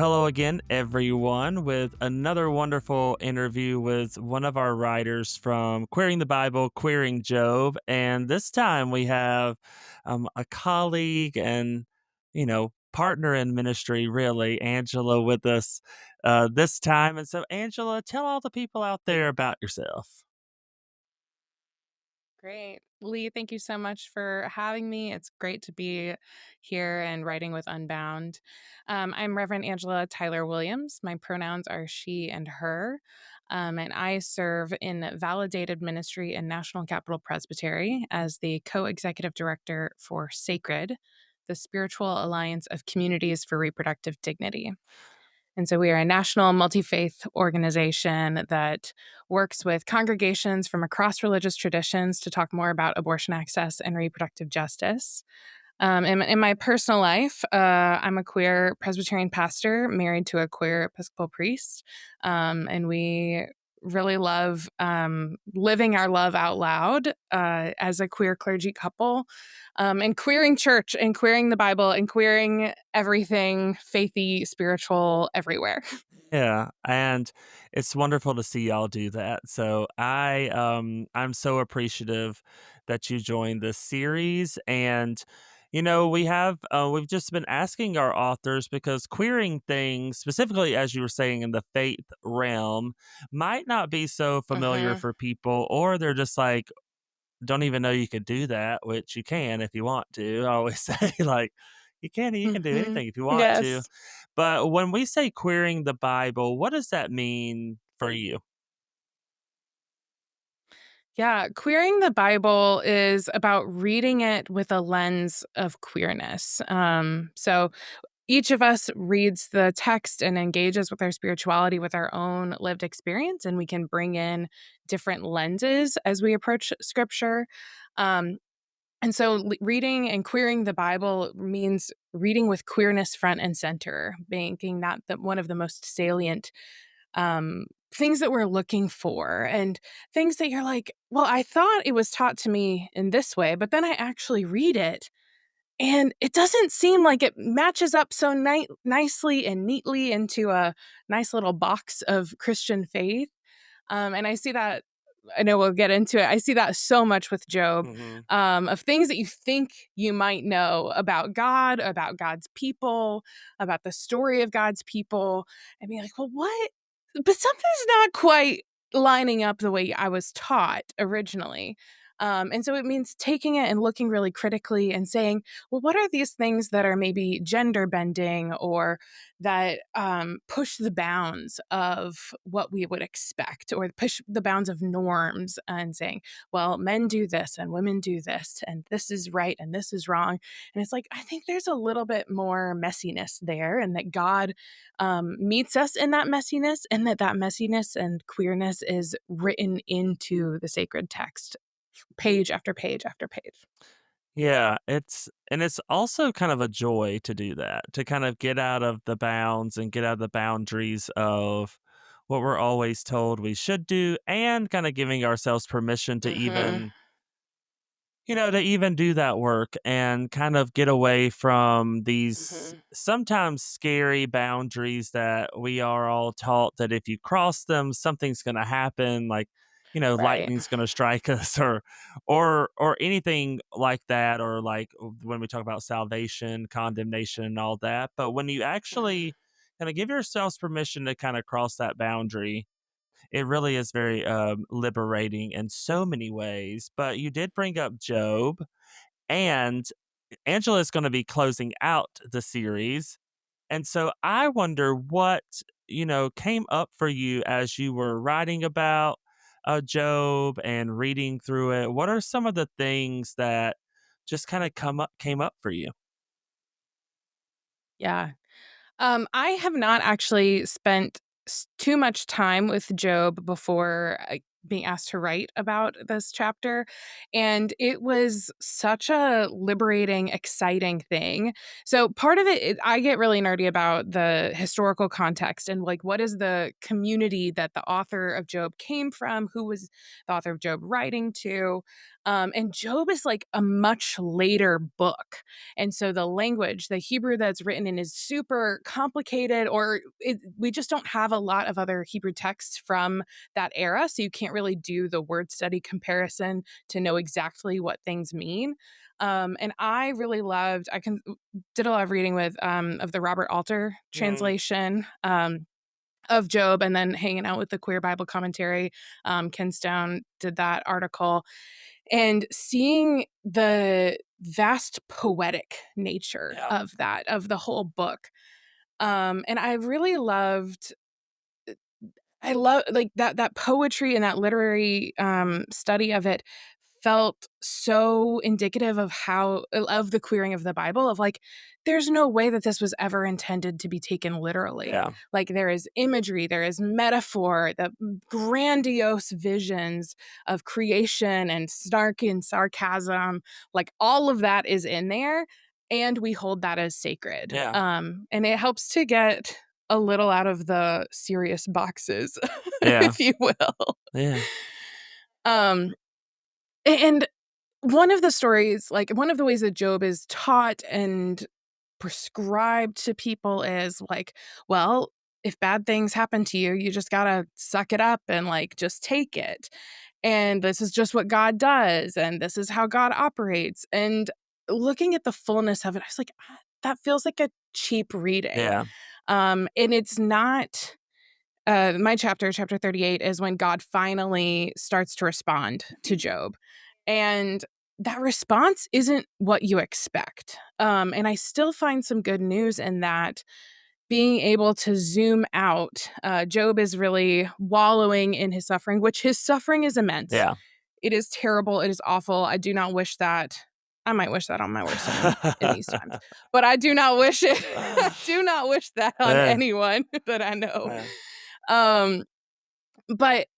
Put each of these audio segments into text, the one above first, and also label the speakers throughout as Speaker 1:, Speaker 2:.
Speaker 1: hello again, everyone, with another wonderful interview with one of our writers from Queering the Bible, Queering Job. And this time we have a colleague and, partner in ministry, really, Angela, with us this time. And so, Angela, tell all the people out there about yourself.
Speaker 2: Great. Lee, thank you so much for having me. It's great to be here and writing with Unbound. I'm Reverend Angela Tyler-Williams. My pronouns are she and her. And I serve in validated ministry in National Capital Presbytery as the co executive director for Sacred, the Spiritual Alliance of Communities for Reproductive Dignity. And so we are a national multi faith organization that works with congregations from across religious traditions to talk more about abortion access and reproductive justice. In my personal life, I'm a queer Presbyterian pastor married to a queer Episcopal priest. And we really love living our love out loud as a queer clergy couple, and queering church and queering the Bible and queering everything faithy, spiritual, everywhere.
Speaker 1: Yeah, and it's wonderful to see y'all do that. So I'm so appreciative that you joined this series. And we've just been asking our authors because queering things, specifically as you were saying in the faith realm, might not be so familiar
Speaker 2: Hmm.
Speaker 1: for people, or they're just like don't even know you could do that, which you can if you want to. I always say, like, you can do
Speaker 2: Hmm.
Speaker 1: anything if you want to.
Speaker 2: Yes.
Speaker 1: But when we say queering the Bible, what does that mean for you?
Speaker 2: Yeah, queering the Bible is about reading it with a lens of queerness. So each of us reads the text and engages with our spirituality with our own lived experience, and we can bring in different lenses as we approach scripture. Um, and so, reading and queering the Bible means reading with queerness front and center, making that one of the most salient things that we're looking for, and things that you're like, well, I thought it was taught to me in this way, but then I actually read it and it doesn't seem like it matches up so nicely and neatly into a nice little box of Christian faith. And I see that. I know we'll get into it. I see that so much with Job,
Speaker 1: Mhm.
Speaker 2: of things that you think you might know about God, about God's people, about the story of God's people, and be like, well, what? But something's not quite lining up the way I was taught originally. And so it means taking it and looking really critically and saying, well, what are these things that are maybe gender bending or that push the bounds of what we would expect or push the bounds of norms and saying, well, men do this and women do this and this is right and this is wrong. And it's like, I think there's a little bit more messiness there and that God meets us in that messiness and that messiness and queerness is written into the sacred text, page after page after page.
Speaker 1: Yeah, it's also kind of a joy to do that, to kind of get out of the bounds and get out of the boundaries of what we're always told we should do, and kind of giving ourselves permission to
Speaker 2: Hmm.
Speaker 1: even do that work and kind of get away from these
Speaker 2: Hmm.
Speaker 1: sometimes scary boundaries that we are all taught that if you cross them, something's going to happen, like,
Speaker 2: Right.
Speaker 1: lightning's going to strike us, or anything like that, or like when we talk about salvation, condemnation, and all that. But when you actually kind of give yourselves permission to kind of cross that boundary, it really is very, liberating in so many ways. But you did bring up Job, and Angela is gonna be closing out the series, and so I wonder what, came up for you as you were writing about, Job and reading through it. What are some of the things that just kinda came up for you?
Speaker 2: Yeah. I have not actually spent too much time with Job before being asked to write about this chapter. And it was such a liberating, exciting thing. So, part of it, I get really nerdy about the historical context and like what is the community that the author of Job came from? Who was the author of Job writing to? And Job is like a much later book. And so the language, the Hebrew that's written in is super complicated, or we just don't have a lot of other Hebrew texts from that era. So you can't really do the word study comparison to know exactly what things mean. And I really loved, did a lot of reading with of the Robert Alter
Speaker 1: Mm,
Speaker 2: translation. Of Job, and then hanging out with the Queer Bible Commentary. Ken Stone did that article, and seeing the vast poetic nature
Speaker 1: yeah,
Speaker 2: of that, of the whole book. And I really loved I love like that poetry and that literary study of it felt so indicative of how of the queering of the Bible, of like there's no way that this was ever intended to be taken literally.
Speaker 1: yeah,
Speaker 2: Like there is imagery, there is metaphor, the grandiose visions of creation and snark and sarcasm, like all of that is in there, and we hold that as sacred.
Speaker 1: yeah,
Speaker 2: And it helps to get a little out of the serious boxes,
Speaker 1: yeah,
Speaker 2: if you will.
Speaker 1: yeah,
Speaker 2: Um, and one of the stories, like one of the ways that Job is taught and prescribed to people is like, well, if bad things happen to you, you just gotta suck it up and like just take it. And this is just what God does, and this is how God operates. And looking at the fullness of it, I was like, that feels like a cheap reading.
Speaker 1: yeah,
Speaker 2: And it's not my chapter 38, is when God finally starts to respond to Job. And that response isn't what you expect. And I still find some good news in that, being able to zoom out. Job is really wallowing in his suffering, which his suffering is immense.
Speaker 1: yeah.
Speaker 2: It is terrible. It is awful. I do not wish that. I might wish that on my worst enemy in these times, but I do not wish it. I do not wish that on
Speaker 1: Yeah,
Speaker 2: anyone that I know.
Speaker 1: yeah,
Speaker 2: Um, but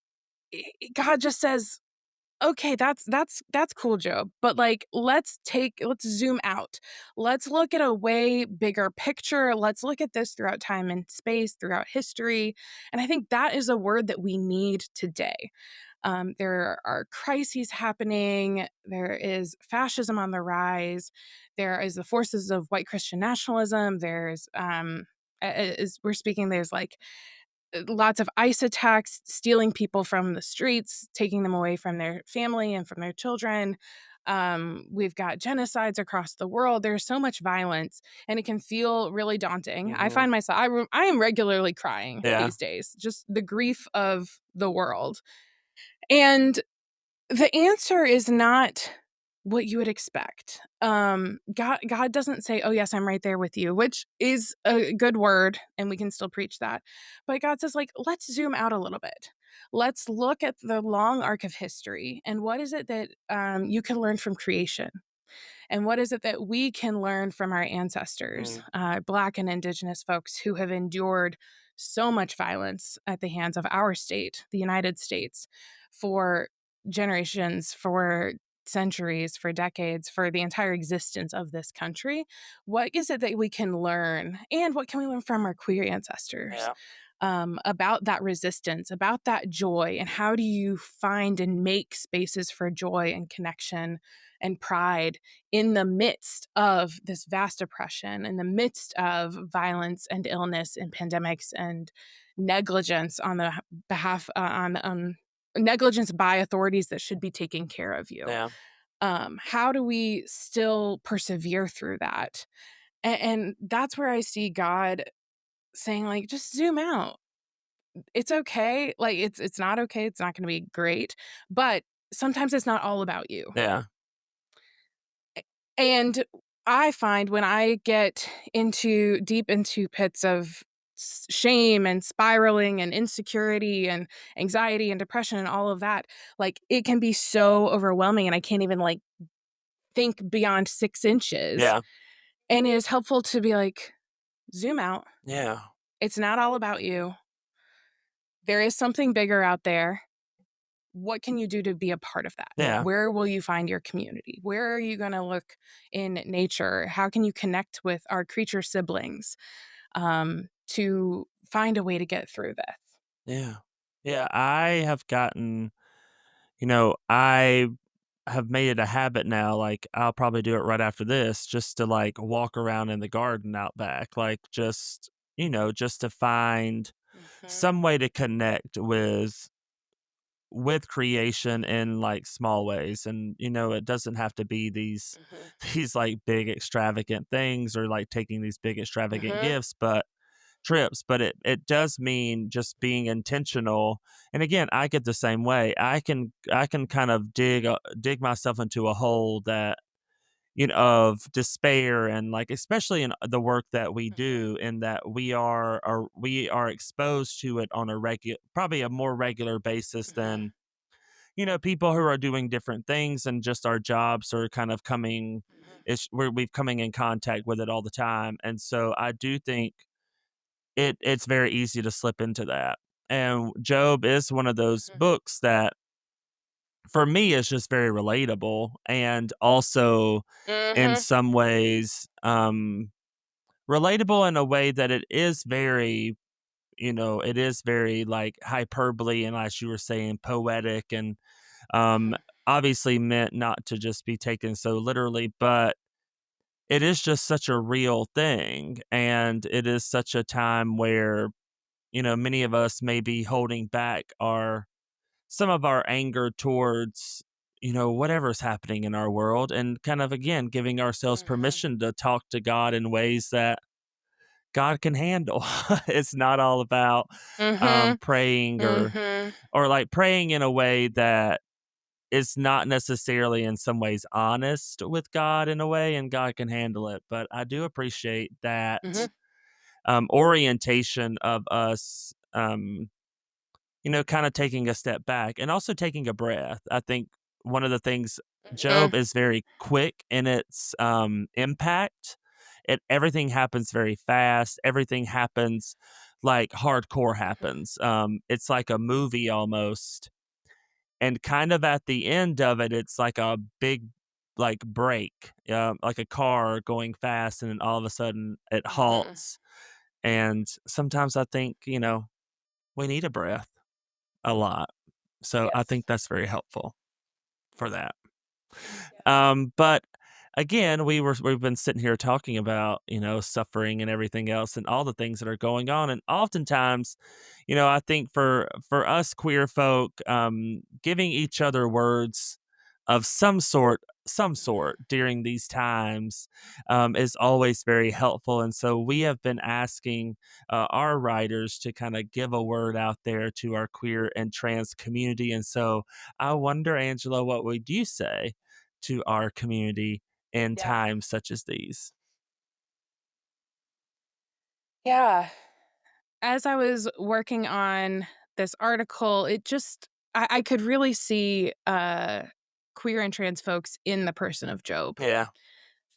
Speaker 2: God just says, "Okay, that's cool, Job, but, like, let's zoom out. Let's look at a way bigger picture. Let's look at this throughout time and space, throughout history." And I think that is a word that we need today. There are crises happening. There is fascism on the rise. There is the forces of white Christian nationalism. There's, as we're speaking, there's, like, lots of ICE attacks, stealing people from the streets, taking them away from their family and from their children. We've got genocides across the world. There's so much violence, and it can feel really daunting. I
Speaker 1: mhm,
Speaker 2: find myself, I am regularly crying
Speaker 1: yeah,
Speaker 2: these days, just the grief of the world. And the answer is not what you would expect. God doesn't say, "Oh yes, I'm right there with you," which is a good word, and we can still preach that. But God says, like, let's zoom out a little bit. Let's look at the long arc of history, and what is it that you can learn from creation, and what is it that we can learn from our ancestors,
Speaker 1: mm,
Speaker 2: Black and Indigenous folks who have endured so much violence at the hands of our state, the United States, for generations, for centuries, for decades, for the entire existence of this country? What is it that we can learn? And what can we learn from our queer ancestors?
Speaker 1: yeah,
Speaker 2: About that resistance, about that joy, and how do you find and make spaces for joy and connection and pride in the midst of this vast oppression, in the midst of violence and illness and pandemics and negligence on the behalf on negligence by authorities that should be taking care of you.
Speaker 1: yeah,
Speaker 2: How do we still persevere through that? And that's where I see God saying, like, just zoom out. It's okay. Like, it's not okay. It's not going to be great, but sometimes it's not all about you.
Speaker 1: yeah,
Speaker 2: And I find when I get into deep into pits of shame and spiraling and insecurity and anxiety and depression and all of that, like it can be so overwhelming, and I can't even like think beyond 6 inches.
Speaker 1: yeah,
Speaker 2: And it is helpful to be like, zoom out.
Speaker 1: yeah,
Speaker 2: It's not all about you. There is something bigger out there. What can you do to be a part of that?
Speaker 1: yeah,
Speaker 2: Where will you find your community? Where are you going to look in nature? How can you connect with our creature siblings, to find a way to get through this?
Speaker 1: yeah, yeah. I have gotten, I have made it a habit now, like, I'll probably do it right after this just to, like, walk around in the garden out back, like, just, just to find
Speaker 2: Mhm.
Speaker 1: some way to connect with creation in, like, small ways, and, it doesn't have to be these
Speaker 2: Mhm.
Speaker 1: these, like, big extravagant things or, like, taking these big extravagant
Speaker 2: Mhm.
Speaker 1: gifts, but trips, but it does mean just being intentional. And again, I get the same way. I can kind of dig myself into a hole that, of despair, and, like, especially in the work that we
Speaker 2: Mhm.
Speaker 1: do, in that we are exposed to it on a regular, probably a more regular basis
Speaker 2: Mhm.
Speaker 1: than, people who are doing different things, and just our jobs are kind of coming,
Speaker 2: Mhm.
Speaker 1: we've coming in contact with it all the time. And so I do think it's very easy to slip into that. And Job is one of those
Speaker 2: Mhm.
Speaker 1: books that, for me, is just very relatable, and also in
Speaker 2: Mhm.
Speaker 1: some ways, relatable in a way that it is very, like, hyperbole, and, as you were saying, poetic, and um
Speaker 2: Mhm.
Speaker 1: obviously meant not to just be taken so literally, but it is just such a real thing, and it is such a time where, many of us may be holding back our some of our anger towards, whatever's happening in our world, and kind of, again, giving ourselves
Speaker 2: Mhm.
Speaker 1: permission to talk to God in ways that God can handle. It's not all about
Speaker 2: Mhm.
Speaker 1: praying,
Speaker 2: Mhm.
Speaker 1: or like praying in a way that is not necessarily in some ways honest with God in a way, and God can handle it. But I do appreciate that
Speaker 2: Mhm.
Speaker 1: orientation of us, kind of taking a step back and also taking a breath. I think one of the things,
Speaker 2: Mhm.
Speaker 1: Job is very quick in its impact. Everything happens very fast. Everything happens like hardcore
Speaker 2: Mhm.
Speaker 1: happens. It's like a movie almost, and kind of at the end of it, it's like a big, like, break, like a car going fast, and then all of a sudden it
Speaker 2: Mhm.
Speaker 1: halts. And sometimes I think, we need a breath a lot. So I
Speaker 2: Yes.
Speaker 1: think that's very helpful for that.
Speaker 2: Yes.
Speaker 1: But again, we've been sitting here talking about, suffering and everything else, and all the things that are going on. And oftentimes, I think for us queer folk, giving each other words of some sort
Speaker 2: Mhm.
Speaker 1: during these times, is always very helpful. And so we have been asking our writers to kind of give a word out there to our queer and trans community. And so I wonder, Angela, what would you say to our community in
Speaker 2: Yeah.
Speaker 1: times such as these?
Speaker 2: Yeah. As I was working on this article, I could really see queer and trans folks in the person of Job,
Speaker 1: Yeah.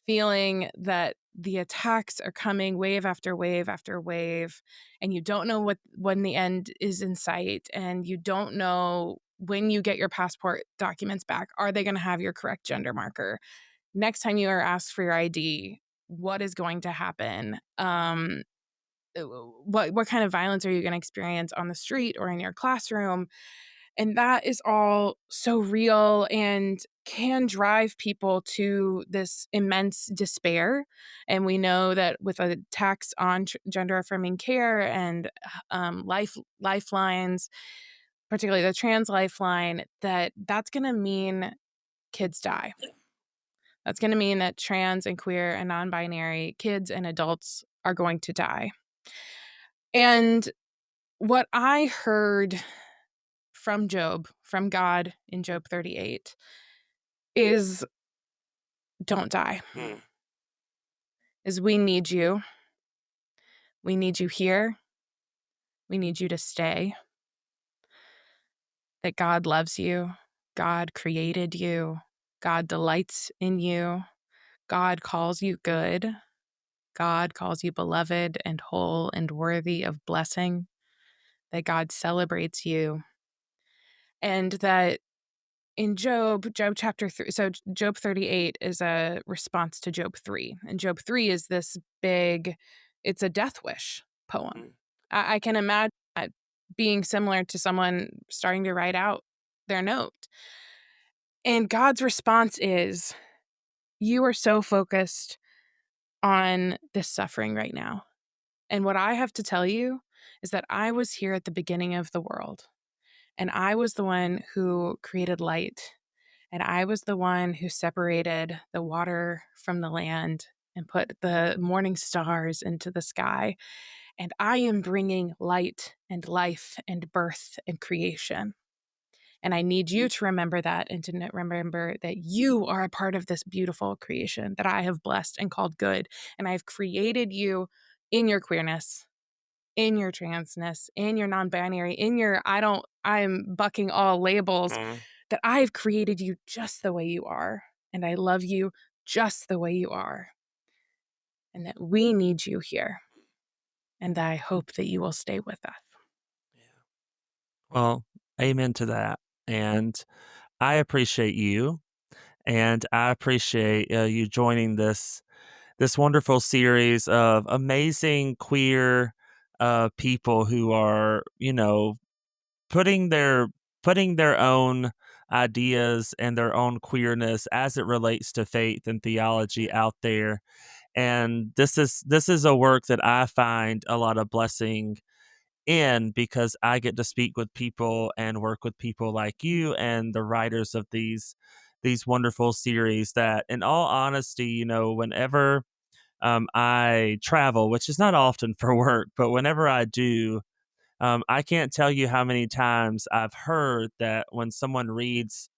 Speaker 2: feeling that the attacks are coming wave after wave after wave, and you don't know when the end is in sight, and you don't know when you get your passport documents back, are they going to have your correct gender marker? Next time you are asked for your ID, what is going to happen? What kind of violence are you going to experience on the street or in your classroom? And that is all so real and can drive people to this immense despair. And we know that with a tax on gender affirming care and lifelines, particularly the trans lifeline, that's going to mean kids die. That's going to mean that trans and queer and non-binary kids and adults are going to die. And what I heard from Job, from God in Job 38, is don't die.
Speaker 1: Mm.
Speaker 2: Is we need you. We need you here. We need you to stay. That God loves you. God created you. God delights in you. God calls you good. God calls you beloved and whole and worthy of blessing. That God celebrates you. And that in Job chapter 3, so Job 38 is a response to Job 3. And Job 3 is this big, it's a death wish poem.
Speaker 1: Mm.
Speaker 2: I can imagine that being similar to someone starting to write out their note. And God's response is, you are so focused on this suffering right now. And what I have to tell you is that I was here at the beginning of the world, and I was the one who created light, and I was the one who separated the water from the land and put the morning stars into the sky. And I am bringing light and life and birth and creation. And I need you to remember that, and to remember that you are a part of this beautiful creation that I have blessed and called good. And I've created you in your queerness, in your transness, in your non-binary, in your I'm bucking all labels,
Speaker 1: Mm.
Speaker 2: that I've created you just the way you are. And I love you just the way you are. And that we need you here. And I hope that you will stay with us.
Speaker 1: Well, amen to that. And I appreciate you, and I appreciate you joining this wonderful series of amazing queer people who are, putting their putting their own ideas and their own queerness as it relates to faith and theology out there. And this is a work that I find a lot of blessing in, because I get to speak with people and work with people like you and the writers of these wonderful series that, in all honesty, whenever I travel, which is not often for work, but whenever I do, I can't tell you how many times I've heard that when someone reads,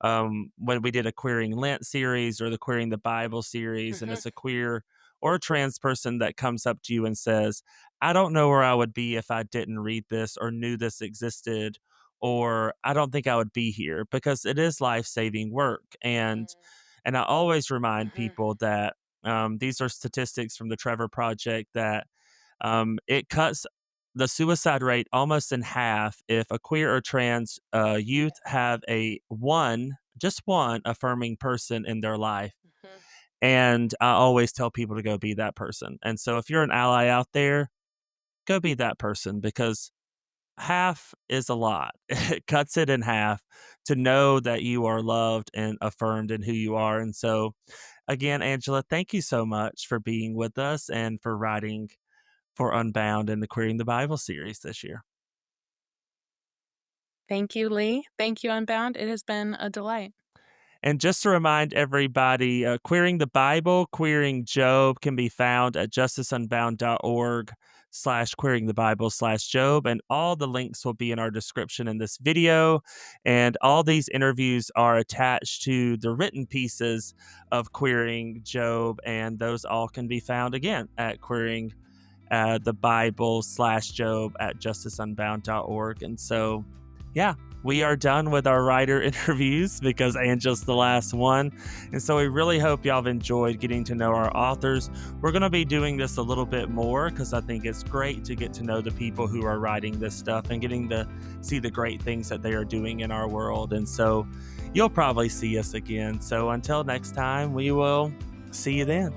Speaker 1: when we did a Queering Lent series or the Queering the Bible series, and
Speaker 2: Mhm.
Speaker 1: it's a queer or a trans person that comes up to you and says, I don't know where I would be if I didn't read this or knew this existed, or I don't think I would be here, because it is life saving work. And I always remind
Speaker 2: Mhm.
Speaker 1: people that these are statistics from the Trevor Project, that it cuts the suicide rate almost in half if a queer or trans youth have just one affirming person in their life.
Speaker 2: Mhm.
Speaker 1: And I always tell people to go be that person. And so if you're an ally out there, go be that person, because half is a lot. It cuts it in half to know that you are loved and affirmed in who you are. And so, again, Angela, thank you so much for being with us and for writing for Unbound and the Queering the Bible series this year.
Speaker 2: Thank you, Lee. Thank you, Unbound. It has been a delight.
Speaker 1: And just to remind everybody, Queering the Bible, Queering Job can be found at justiceunbound.org/queering the Bible/Job. And all the links will be in our description in this video. And all these interviews are attached to the written pieces of Queering Job. And those all can be found again at Queering the Bible/Job at justiceunbound.org. And so, yeah, we are done with our writer interviews because Angela's the last one. And so we really hope y'all have enjoyed getting to know our authors. We're going to be doing this a little bit more because I think it's great to get to know the people who are writing this stuff and getting to see the great things that they are doing in our world. And so you'll probably see us again. So until next time, we will see you then.